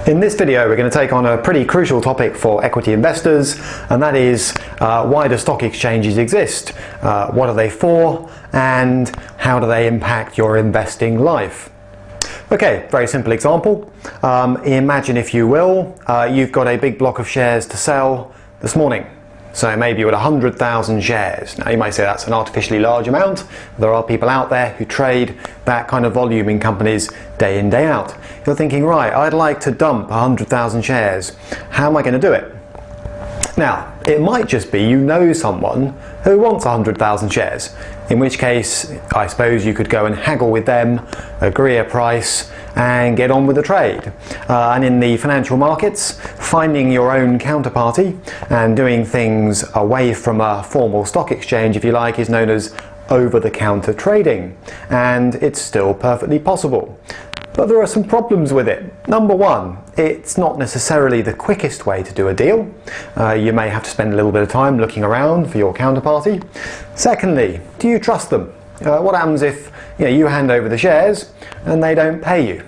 In this video we're going to take on a pretty crucial topic for equity investors, and that is why do stock exchanges exist, what are they for, and how do they impact your investing life. Okay, very simple example. Imagine, if you will, you've got a big block of shares to sell this morning. So maybe you're at 100,000 shares. Now you might say that's an artificially large amount. There are people out there who trade that kind of volume in companies day in, day out. You're thinking, right, I'd like to dump 100,000 shares. How am I going to do it? Now, it might just be you know someone who wants 100,000 shares, in which case I suppose you could go and haggle with them, agree a price, and get on with the trade. And in the financial markets, finding your own counterparty and doing things away from a formal stock exchange, if you like, is known as over-the-counter trading, and it's still perfectly possible. But there are some problems with it. Number one, it's not necessarily the quickest way to do a deal. You may have to spend a little bit of time looking around for your counterparty. Secondly, do you trust them? What happens if you hand over the shares and they don't pay you?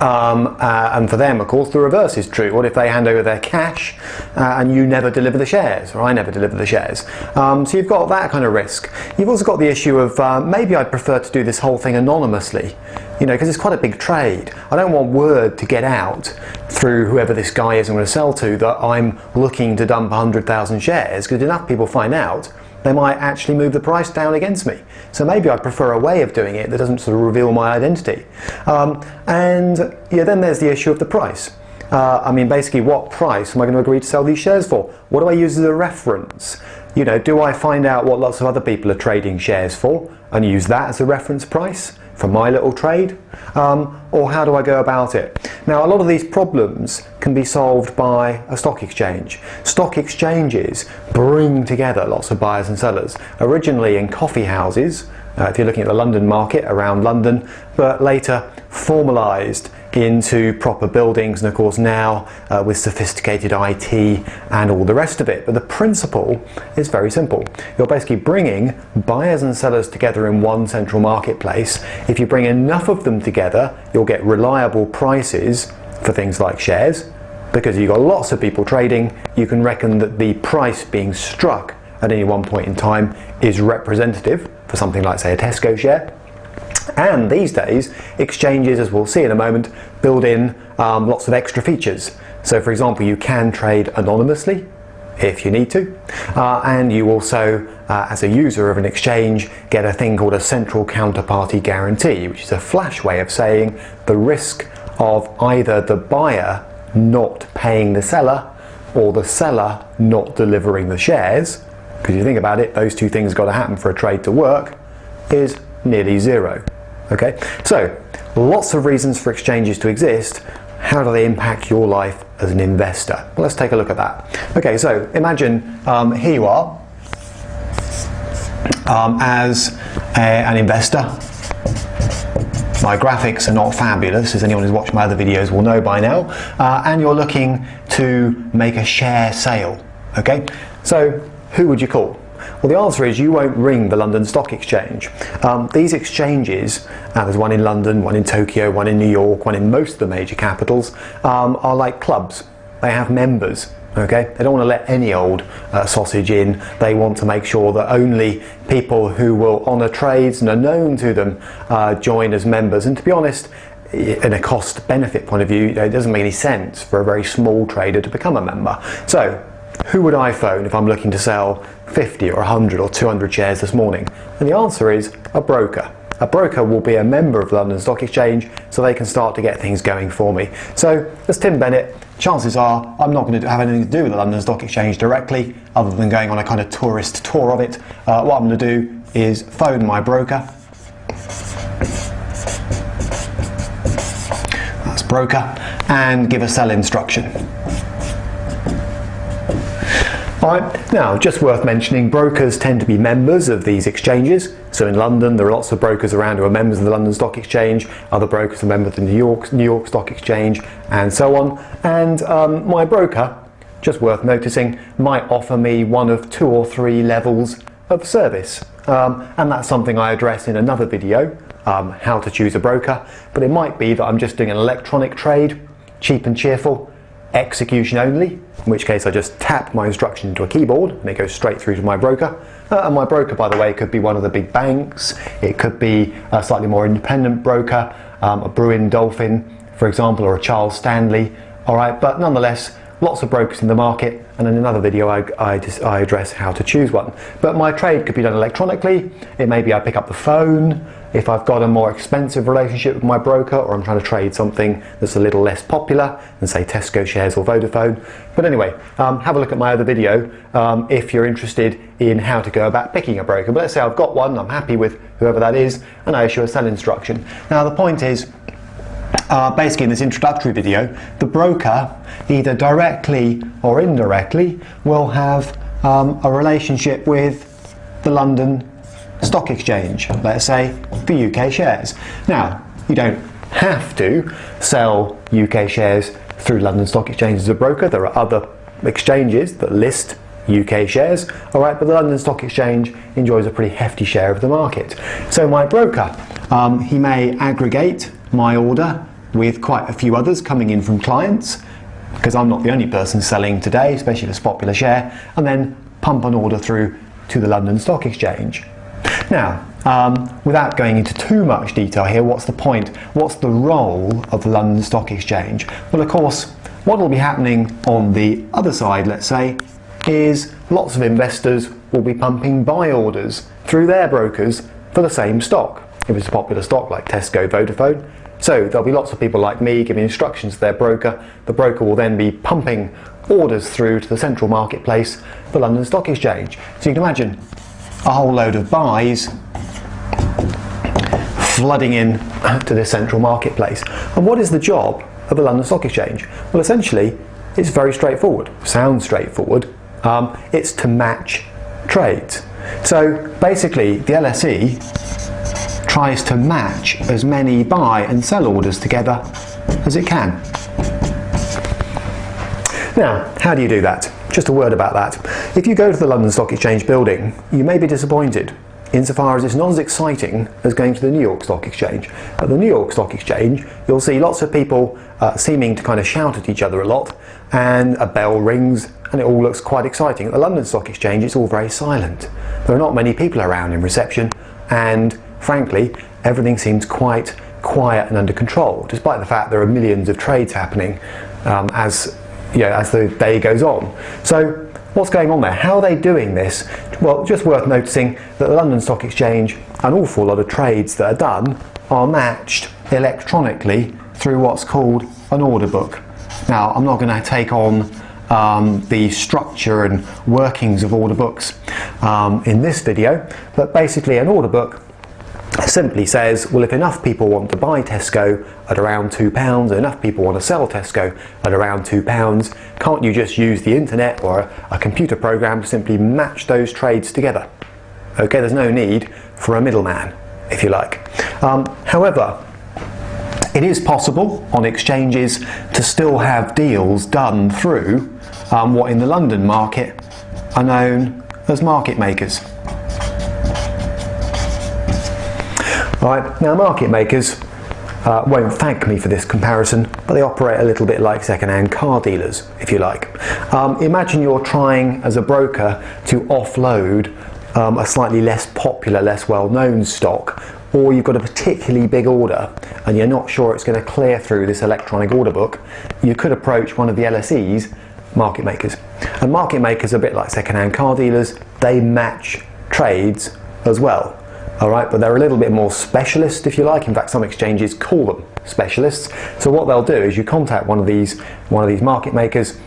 And for them, of course, the reverse is true. What if they hand over their cash and you never deliver the shares, or I never deliver the shares? So you've got that kind of risk. You've also got the issue of maybe I'd prefer to do this whole thing anonymously, because it's quite a big trade. I don't want word to get out through whoever this guy is I'm going to sell to that I'm looking to dump 100,000 shares, because if enough people find out, they might actually move the price down against me. So maybe I'd prefer a way of doing it that doesn't sort of reveal my identity. And then there's the issue of the price. Basically, what price am I going to agree to sell these shares for? What do I use as a reference? Do I find out what lots of other people are trading shares for and use that as a reference price for my little trade? Or how do I go about it? Now, a lot of these problems can be solved by a stock exchange. Stock exchanges bring together lots of buyers and sellers, originally in coffee houses, if you're looking at the London market, around London, but later formalised into proper buildings, and of course now with sophisticated IT and all the rest of it. But the principle is very simple. You're basically bringing buyers and sellers together in one central marketplace. If you bring enough of them together, you'll get reliable prices for things like shares. Because you've got lots of people trading, you can reckon that the price being struck at any one point in time is representative for something like, say, a Tesco share. And these days, exchanges, as we'll see in a moment, build in lots of extra features. So, for example, you can trade anonymously if you need to, and you also, as a user of an exchange, get a thing called a central counterparty guarantee, which is a flash way of saying the risk of either the buyer not paying the seller or the seller not delivering the shares, because you think about it, those two things got to happen for a trade to work, is nearly zero. Okay, so lots of reasons for exchanges to exist. How do they impact your life as an investor? Well, let's take a look at that. Okay, so imagine here you are as an investor. My graphics are not fabulous, as anyone who's watched my other videos will know by now, and you're looking to make a share sale. Okay, so who would you call? Well, the answer is you won't ring the London Stock Exchange. These exchanges, there's one in London, one in Tokyo, one in New York, one in most of the major capitals, are like clubs. They have members. Okay, they don't want to let any old sausage in. They want to make sure that only people who will honour trades and are known to them join as members. And to be honest, in a cost-benefit point of view, it doesn't make any sense for a very small trader to become a member. So, who would I phone if I'm looking to sell 50 or 100 or 200 shares this morning? And the answer is a broker. A broker will be a member of the London Stock Exchange, so they can start to get things going for me. So, as Tim Bennett, chances are I'm not going to have anything to do with the London Stock Exchange directly, other than going on a kind of tourist tour of it. What I'm going to do is phone my broker. That's broker, and give a sell instruction. Alright, now just worth mentioning, brokers tend to be members of these exchanges. So in London there are lots of brokers around who are members of the London Stock Exchange, other brokers are members of the New York Stock Exchange, and so on. And my broker, just worth noticing, might offer me one of 2 or 3 levels of service. And that's something I address in another video, how to choose a broker. But it might be that I'm just doing an electronic trade, cheap and cheerful, execution only, in which case I just tap my instruction into a keyboard and it goes straight through to my broker. And my broker, by the way, could be one of the big banks, it could be a slightly more independent broker, a Bruin Dolphin, for example, or a Charles Stanley, all right, but nonetheless, lots of brokers in the market, and in another video I address how to choose one. But my trade could be done electronically. It may be I pick up the phone if I've got a more expensive relationship with my broker, or I'm trying to trade something that's a little less popular than, say, Tesco shares or Vodafone. But anyway, have a look at my other video if you're interested in how to go about picking a broker. But let's say I've got one, I'm happy with whoever that is, and I issue a sell instruction. Now the point is, basically in this introductory video, the broker, either directly or indirectly, will have a relationship with the London Stock Exchange, let's say for UK shares. Now, you don't have to sell UK shares through London Stock Exchange as a broker. There are other exchanges that list UK shares, all right, but the London Stock Exchange enjoys a pretty hefty share of the market. So my broker, he may aggregate my order with quite a few others coming in from clients, because I'm not the only person selling today, especially this popular share, and then pump an order through to the London Stock Exchange. Now, without going into too much detail here, what's the point? What's the role of the London Stock Exchange? Well, of course, what will be happening on the other side, let's say, is lots of investors will be pumping buy orders through their brokers for the same stock. If it's a popular stock like Tesco, Vodafone, so there'll be lots of people like me giving instructions to their broker. The broker will then be pumping orders through to the central marketplace, the London Stock Exchange. So you can imagine a whole load of buys flooding in to this central marketplace. And what is the job of the London Stock Exchange? Well, essentially, it's very straightforward. Sounds straightforward. It's to match trades. So basically, the LSE tries to match as many buy and sell orders together as it can. Now, how do you do that? Just a word about that. If you go to the London Stock Exchange building, you may be disappointed insofar as it's not as exciting as going to the New York Stock Exchange. At the New York Stock Exchange, you'll see lots of people seeming to kind of shout at each other a lot, and a bell rings and it all looks quite exciting. At the London Stock Exchange, it's all very silent. There are not many people around in reception, and frankly, everything seems quite quiet and under control, despite the fact there are millions of trades happening as the day goes on. So what's going on there? How are they doing this? Well, just worth noticing that the London Stock Exchange, an awful lot of trades that are done are matched electronically through what's called an order book. Now, I'm not going to take on the structure and workings of order books in this video, but basically an order book simply says, well, if enough people want to buy Tesco at around £2, enough people want to sell Tesco at around £2, can't you just use the internet or a computer program to simply match those trades together? Okay, there's no need for a middleman, if you like. However, it is possible on exchanges to still have deals done through what in the London market are known as market makers. Alright, now market makers won't thank me for this comparison, but they operate a little bit like second-hand car dealers, if you like. Imagine you're trying as a broker to offload a slightly less popular, less well-known stock, or you've got a particularly big order and you're not sure it's going to clear through this electronic order book. You could approach one of the LSE's market makers. And market makers are a bit like second-hand car dealers. They match trades as well. Alright, but they're a little bit more specialist, if you like. In fact, some exchanges call them specialists. So what they'll do is you contact one of these market makers.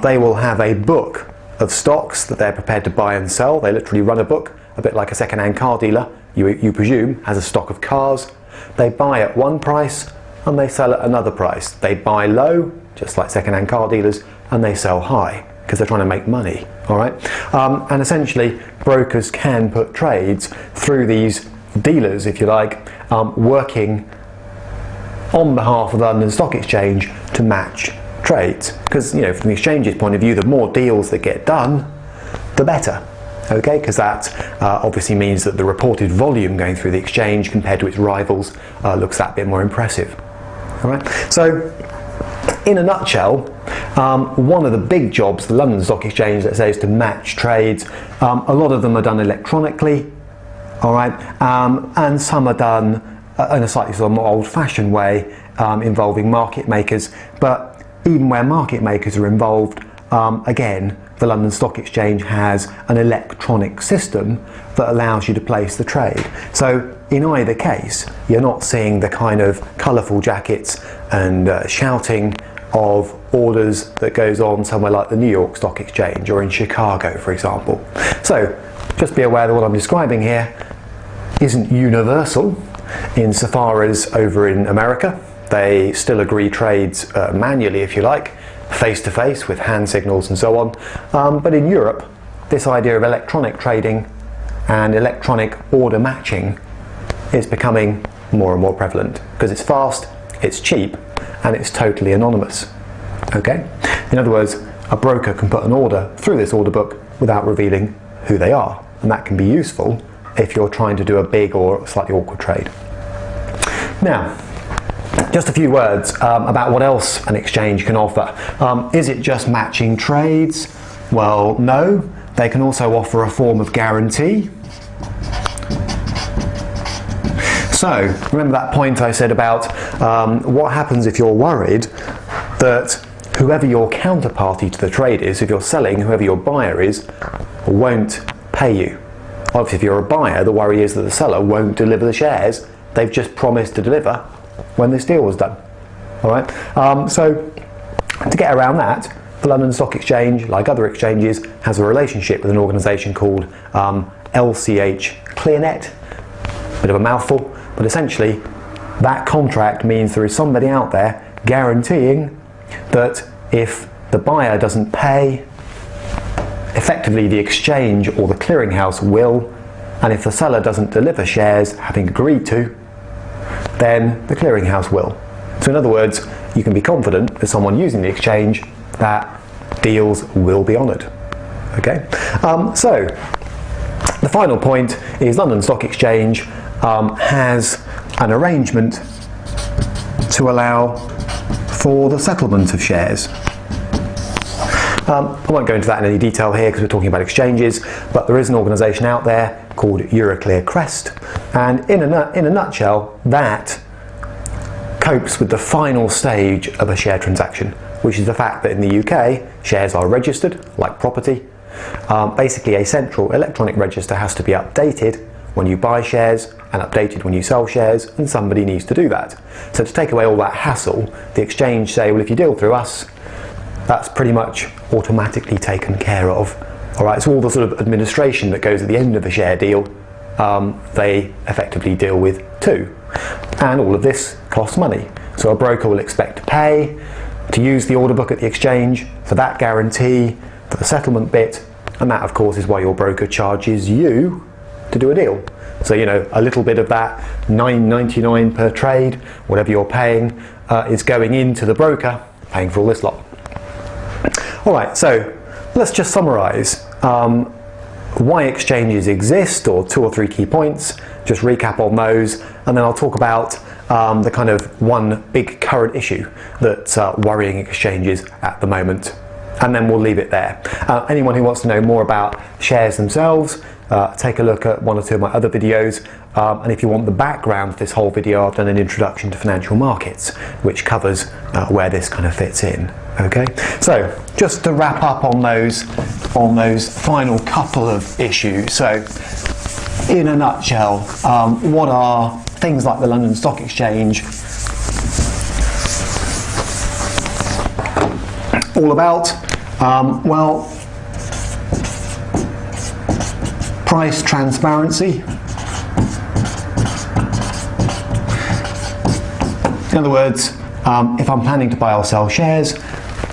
They will have a book of stocks that they're prepared to buy and sell. They literally run a book, a bit like a second-hand car dealer, you presume, has a stock of cars. They buy at one price and they sell at another price. They buy low, just like second-hand car dealers, and they sell high, because they're trying to make money, all right? And essentially, brokers can put trades through these dealers, if you like, working on behalf of the London Stock Exchange to match trades. Because, you know, from the exchange's point of view, the more deals that get done, the better, okay? Because that obviously means that the reported volume going through the exchange compared to its rivals looks that bit more impressive, all right? So, in a nutshell, one of the big jobs the London Stock Exchange, let's say, is to match trades. A lot of them are done electronically, all right, and some are done in a slightly sort of more old-fashioned way, involving market makers. But even where market makers are involved, again, the London Stock Exchange has an electronic system that allows you to place the trade. So in either case, you're not seeing the kind of colourful jackets and shouting of orders that goes on somewhere like the New York Stock Exchange or in Chicago, for example. So just be aware that what I'm describing here isn't universal, insofar as over in America they still agree trades manually, if you like, face to face with hand signals and so on. But in Europe, this idea of electronic trading and electronic order matching is becoming more and more prevalent because it's fast, it's cheap, and it's totally anonymous. Okay? In other words, a broker can put an order through this order book without revealing who they are, and that can be useful if you're trying to do a big or slightly awkward trade. Now, just a few words about what else an exchange can offer. Is it just matching trades? Well, no. They can also offer a form of guarantee. So, remember that point I said about what happens if you're worried that whoever your counterparty to the trade is, if you're selling, whoever your buyer is, won't pay you. Obviously, if you're a buyer, the worry is that the seller won't deliver the shares they've just promised to deliver when this deal was done. All right. So to get around that, the London Stock Exchange, like other exchanges, has a relationship with an organisation called LCH ClearNet. Bit of a mouthful, but essentially that contract means there is somebody out there guaranteeing that if the buyer doesn't pay, effectively the exchange or the clearinghouse will, and if the seller doesn't deliver shares having agreed to, then the clearinghouse will. So in other words, you can be confident as someone using the exchange that deals will be honoured. Okay. So the final point is London Stock Exchange has an arrangement to allow for the settlement of shares. I won't go into that in any detail here because we're talking about exchanges, but there is an organisation out there called Euroclear Crest, and in a nutshell, that copes with the final stage of a share transaction, which is the fact that in the UK, shares are registered like property. Basically, a central electronic register has to be updated when you buy shares and updated when you sell shares, and somebody needs to do that. So to take away all that hassle, the exchange say, well, if you deal through us, that's pretty much automatically taken care of. All right, so all the sort of administration that goes at the end of a share deal, they effectively deal with too. And all of this costs money. So a broker will expect to pay, to use the order book at the exchange, for that guarantee, for the settlement bit, and that of course is why your broker charges you to do a deal. So, you know, a little bit of that $9.99 per trade, whatever you're paying, is going into the broker, paying for all this lot. All right, so let's just summarise why exchanges exist, or 2 or 3 key points, just recap on those, and then I'll talk about the kind of one big current issue that's worrying exchanges at the moment, and then we'll leave it there. Anyone who wants to know more about shares themselves, take a look at 1 or 2 of my other videos, and if you want the background of this whole video, I've done an introduction to financial markets, which covers where this kind of fits in. Okay, so just to wrap up on those final couple of issues. So in a nutshell, what are things like the London Stock Exchange all about? Well, price transparency. In other words, if I'm planning to buy or sell shares,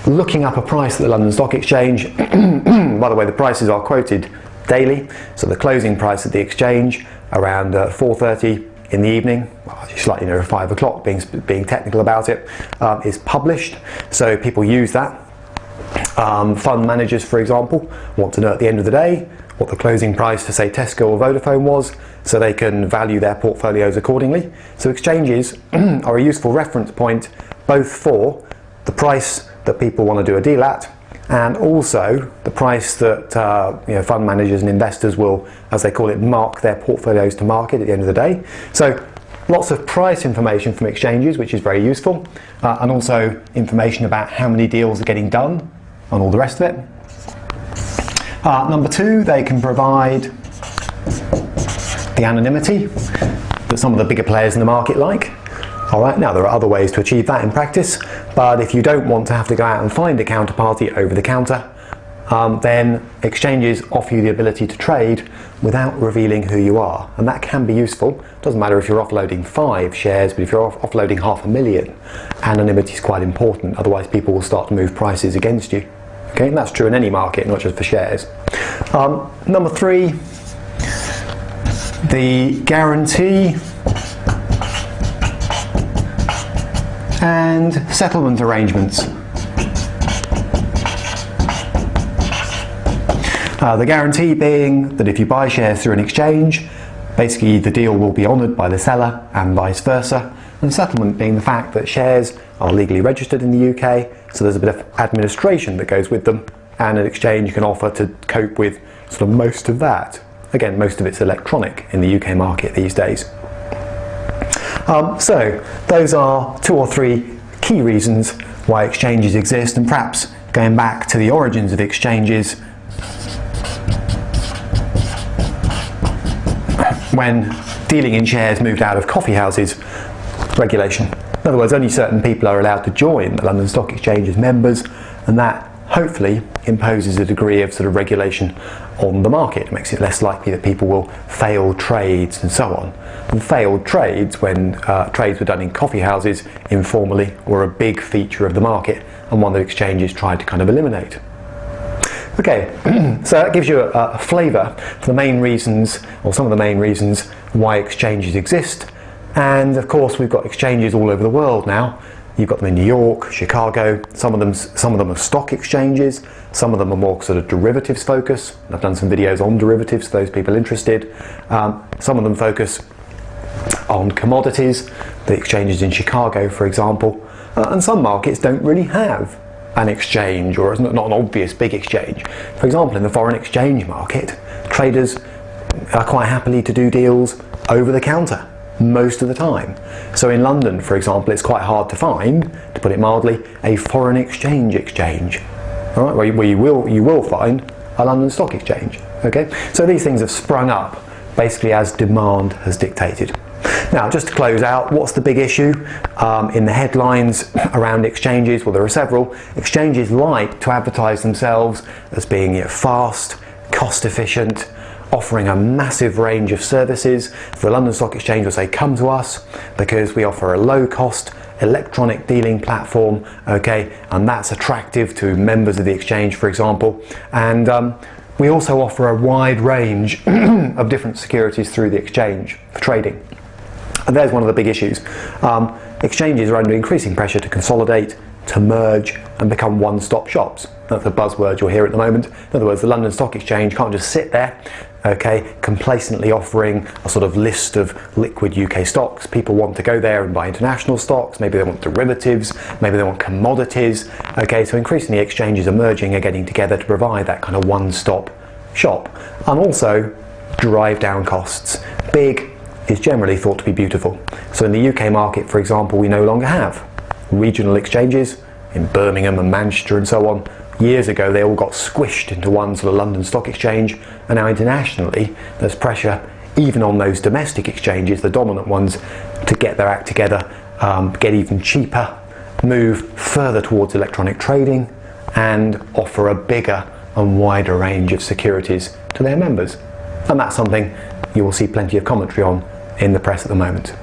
looking up a price at the London Stock Exchange, by the way, the prices are quoted daily, so the closing price at the exchange around 4:30 in the evening, well, slightly nearer 5 o'clock, being technical about it, is published, so people use that. Fund managers, for example, want to know at the end of the day what the closing price for, say, Tesco or Vodafone was, so they can value their portfolios accordingly. So exchanges are a useful reference point both for the price that people want to do a deal at, and also the price that fund managers and investors will, as they call it, mark their portfolios to market at the end of the day. So lots of price information from exchanges, which is very useful, and also information about how many deals are getting done and all the rest of it. Number two, they can provide the anonymity that some of the bigger players in the market like. All right, now there are other ways to achieve that in practice, but if you don't want to have to go out and find a counterparty over the counter, then exchanges offer you the ability to trade without revealing who you are, and that can be useful. It doesn't matter if you're offloading 5 shares, but if you're offloading 500,000, anonymity is quite important, otherwise people will start to move prices against you. Okay, and that's true in any market, not just for shares. Number 3, the guarantee and settlement arrangements. The guarantee being that if you buy shares through an exchange, basically the deal will be honoured by the seller and vice versa, and settlement being the fact that shares are legally registered in the UK, so there's a bit of administration that goes with them, and an exchange can offer to cope with sort of most of that. Again, most of it's electronic in the UK market these days. So those are 2 or 3 key reasons why exchanges exist, and perhaps going back to the origins of exchanges, when dealing in shares moved out of coffee houses, regulation. In other words, only certain people are allowed to join the London Stock Exchange as members, and that hopefully imposes a degree of sort of regulation on the market. It makes it less likely that people will fail trades and so on. And failed trades, when trades were done in coffee houses informally, were a big feature of the market, and one that exchanges tried to kind of eliminate. Okay, so that gives you a flavour for the main reasons, or some of the main reasons, why exchanges exist. And of course we've got exchanges all over the world now. You've got them in New York, Chicago, some of them are stock exchanges, some of them are more sort of derivatives focused. I've done some videos on derivatives for those people interested. Some of them focus on commodities, the exchanges in Chicago for example, and some markets don't really have an exchange, or not an obvious big exchange. For example, in the foreign exchange market, traders are quite happily to do deals over the counter most of the time. So in London, for example, it's quite hard to find, to put it mildly, a foreign exchange, all right, where you will find a London Stock Exchange. Okay, so these things have sprung up basically as demand has dictated. Now, just to close out, what's the big issue in the headlines around exchanges? Well, there are several. Exchanges like to advertise themselves as being fast, cost efficient, offering a massive range of services. For the London Stock Exchange, will say, come to us because we offer a low cost electronic dealing platform, okay, and that's attractive to members of the exchange, for example. And we also offer a wide range of different securities through the exchange for trading. And there's one of the big issues. Exchanges are under increasing pressure to consolidate, to merge and become one-stop shops. That's the buzzword you'll hear at the moment. In other words, the London Stock Exchange can't just sit there, okay, complacently offering a sort of list of liquid UK stocks. People want to go there and buy international stocks, maybe they want derivatives, maybe they want commodities. Okay, so increasingly exchanges are merging, are getting together to provide that kind of one-stop shop, and also drive down costs. Big is generally thought to be beautiful. So in the UK market, for example, we no longer have regional exchanges in Birmingham and Manchester and so on. Years ago they all got squished into one sort of London Stock Exchange, and now internationally there's pressure even on those domestic exchanges, the dominant ones, to get their act together, get even cheaper, move further towards electronic trading and offer a bigger and wider range of securities to their members. And that's something you will see plenty of commentary on in the press at the moment.